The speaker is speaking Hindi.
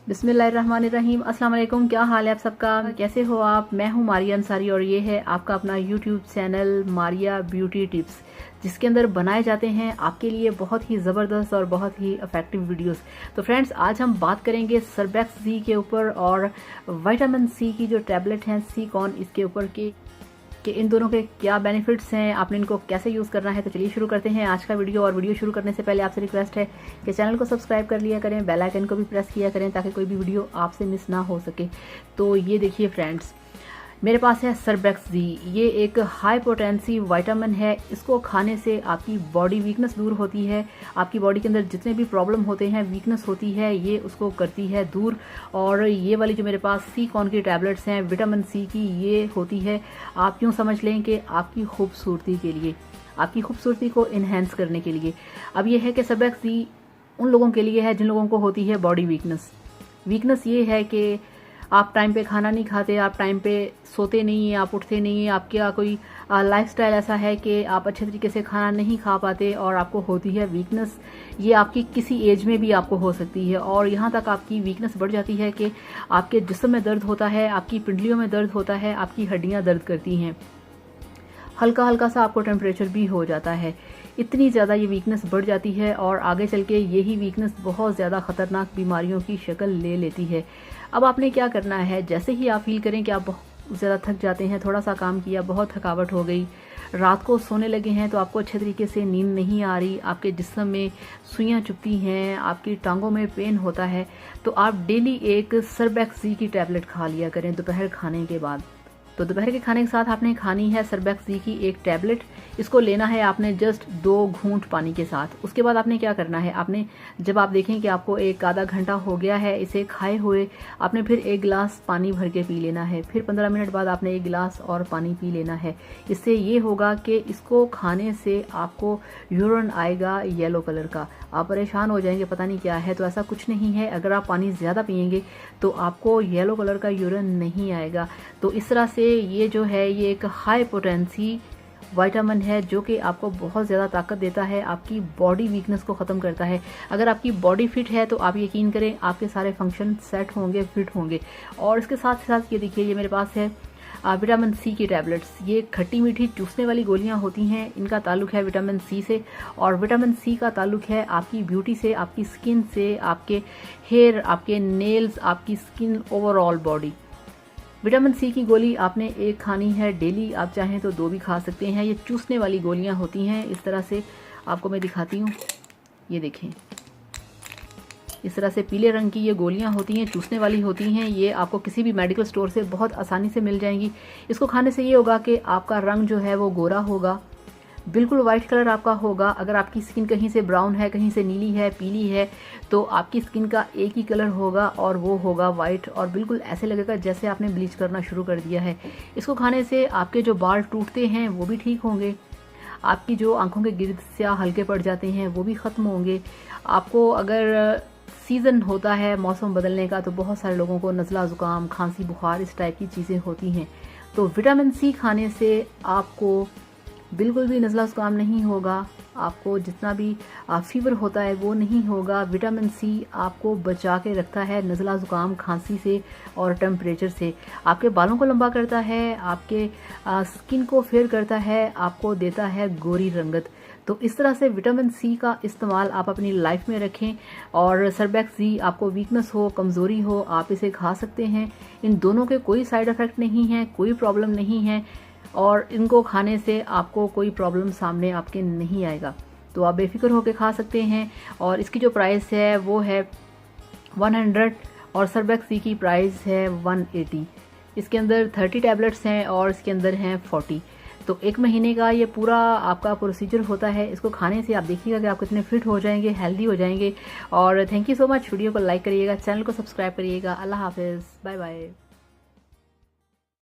बिस्मिल्लाहिर्रहमानिर्रहीम। अस्सलाम वालेकुम। क्या हाल है आप सबका, कैसे हो आप? मैं हूँ मारिया अंसारी और ये है आपका अपना YouTube channel Maria beauty tips, जिसके अंदर बनाए जाते हैं आपके लिए बहुत ही ज़बरदस्त और बहुत ही इफेक्टिव वीडियोस। तो फ्रेंड्स, आज हम बात करेंगे सर्बैक्स सी के ऊपर और विटामिन सी की जो टैबलेट हैं सी कॉन, इसके ऊपर कि इन दोनों के क्या बेनिफिट्स हैं, आपने इनको कैसे यूज़ करना है। तो चलिए शुरू करते हैं आज का वीडियो। और वीडियो शुरू करने से पहले आपसे रिक्वेस्ट है कि चैनल को सब्सक्राइब कर लिया करें, बेल आइकन को भी प्रेस किया करें ताकि कोई भी वीडियो आपसे मिस ना हो सके। तो ये देखिए फ्रेंड्स, मेरे पास है सर्बैक्स जी। ये एक हाई पोटेंसी विटामिन है। इसको खाने से आपकी बॉडी वीकनेस दूर होती है। आपकी बॉडी के अंदर जितने भी प्रॉब्लम होते हैं, वीकनेस होती है, ये उसको करती है दूर। और ये वाली जो मेरे पास सी कॉन की टैबलेट्स हैं विटामिन सी की, ये होती है, आप यूँ समझ लें कि आपकी खूबसूरती के लिए, आपकी खूबसूरती को इन्हेंस करने के लिए। अब ये है कि सर्बैक्स जी उन लोगों के लिए है जिन लोगों को होती है बॉडी वीकनेस। वीकनेस ये है कि आप टाइम पे खाना नहीं खाते, आप टाइम पे सोते नहीं हैं, आप उठते नहीं हैं, आपका कोई लाइफस्टाइल ऐसा है कि आप अच्छे तरीके से खाना नहीं खा पाते और आपको होती है वीकनेस। ये आपकी किसी एज में भी आपको हो सकती है और यहाँ तक आपकी वीकनेस बढ़ जाती है कि आपके जिस्म में दर्द होता है, आपकी पिंडलियों में दर्द होता है, आपकी हड्डियाँ दर्द करती हैं, हल्का हल्का सा आपको टेम्परेचर भी हो जाता है। इतनी ज़्यादा ये वीकनेस बढ़ जाती है और आगे चल के यही वीकनेस बहुत ज़्यादा ख़तरनाक बीमारियों की शक्ल ले लेती है। अब आपने क्या करना है, जैसे ही आप फील करें कि आप बहुत ज़्यादा थक जाते हैं, थोड़ा सा काम किया, बहुत थकावट हो गई, रात को सोने लगे हैं तो आपको अच्छे तरीके से नींद नहीं आ रही, आपके जिस्म में सुइयाँ चुभती हैं, आपकी टांगों में पेन होता है, तो आप डेली एक सर्बैक्स जी की टैबलेट खा लिया करें दोपहर खाने के बाद। तो दोपहर के खाने के साथ आपने खानी है सर्बैक्स जी की एक टैबलेट। इसको लेना है आपने जस्ट 2 घूंट पानी के साथ। उसके बाद आपने क्या करना है, आपने जब आप देखें कि आपको एक आधा घंटा हो गया है इसे खाए हुए, आपने फिर 1 गिलास पानी भर के पी लेना है। फिर 15 मिनट बाद आपने 1 गिलास और पानी पी लेना है। इससे ये होगा कि इसको खाने से आपको यूरिन आएगा येलो कलर का। आप परेशान हो जाएंगे, पता नहीं क्या है, तो ऐसा कुछ नहीं है। अगर आप पानी ज़्यादा पियेंगे तो आपको येलो कलर का यूरिन नहीं आएगा। तो इस तरह से ये जो है ये एक हाई पोटेंसी विटामिन है जो कि आपको बहुत ज़्यादा ताकत देता है, आपकी बॉडी वीकनेस को ख़त्म करता है। अगर आपकी बॉडी फिट है तो आप यकीन करें आपके सारे फंक्शन सेट होंगे, फिट होंगे। और इसके साथ साथ ये देखिए, ये मेरे पास है विटामिन सी की टैबलेट्स। ये खट्टी मीठी चूसने वाली गोलियां होती हैं, इनका ताल्लुक है विटामिन सी से। और विटामिन सी का ताल्लुक है आपकी ब्यूटी से, आपकी स्किन से, आपके हेयर, आपके नेल्स, आपकी skin, overall body. Vitamin C की गोली आपने एक खानी है डेली, आप चाहें तो 2 भी खा सकते हैं। ये चूसने वाली गोलियां होती हैं। इस तरह से आपको मैं दिखाती हूँ, ये देखें, इस तरह से पीले रंग की ये गोलियां होती हैं, चूसने वाली होती हैं। ये आपको किसी भी मेडिकल स्टोर से बहुत आसानी से मिल जाएंगी। इसको खाने से ये होगा कि आपका रंग जो है वो गोरा होगा, बिल्कुल वाइट कलर आपका होगा। अगर आपकी स्किन कहीं से ब्राउन है, कहीं से नीली है, पीली है, तो आपकी स्किन का एक ही कलर होगा और वो होगा वाइट, और बिल्कुल ऐसे लगेगा जैसे आपने ब्लीच करना शुरू कर दिया है। इसको खाने से आपके जो बाल टूटते हैं वो भी ठीक होंगे, आपकी जो आंखों के गिर्द स्याह हल्के पड़ जाते हैं वो भी ख़त्म होंगे। आपको अगर सीज़न होता है मौसम बदलने का तो बहुत सारे लोगों को नज़ला, ज़ुकाम, खांसी, बुखार, इस टाइप की चीज़ें होती हैं। तो विटामिन सी खाने से आपको बिल्कुल भी नज़ला ज़ुकाम नहीं होगा, आपको जितना भी फीवर होता है वो नहीं होगा। विटामिन सी आपको बचा के रखता है नज़ला ज़ुकाम, खांसी से और टेम्परेचर से। आपके बालों को लंबा करता है, आपके स्किन को फेयर करता है, आपको देता है गोरी रंगत। तो इस तरह से विटामिन सी का इस्तेमाल आप अपनी लाइफ में रखें। और सर्बैक्स जी, आपको वीकनेस हो, कमज़ोरी हो, आप इसे खा सकते हैं। इन दोनों के कोई साइड इफ़ेक्ट नहीं है, कोई प्रॉब्लम नहीं है और इनको खाने से आपको कोई प्रॉब्लम सामने आपके नहीं आएगा। तो आप बेफिक्र होकर खा सकते हैं। और इसकी जो प्राइस है वो है 100 और सर्बैक्स सी की प्राइस है 180। इसके अंदर 30 टैबलेट्स हैं और इसके अंदर हैं 40। तो 1 महीने का ये पूरा आपका प्रोसीजर होता है। इसको खाने से आप देखिएगा कि आप कितने फिट हो जाएंगे, हेल्दी हो जाएंगे। और thank you so much. Video को लाइक करिएगा, चैनल को सब्सक्राइब करिएगा। अल्लाह हाफिज़, बाय बाय।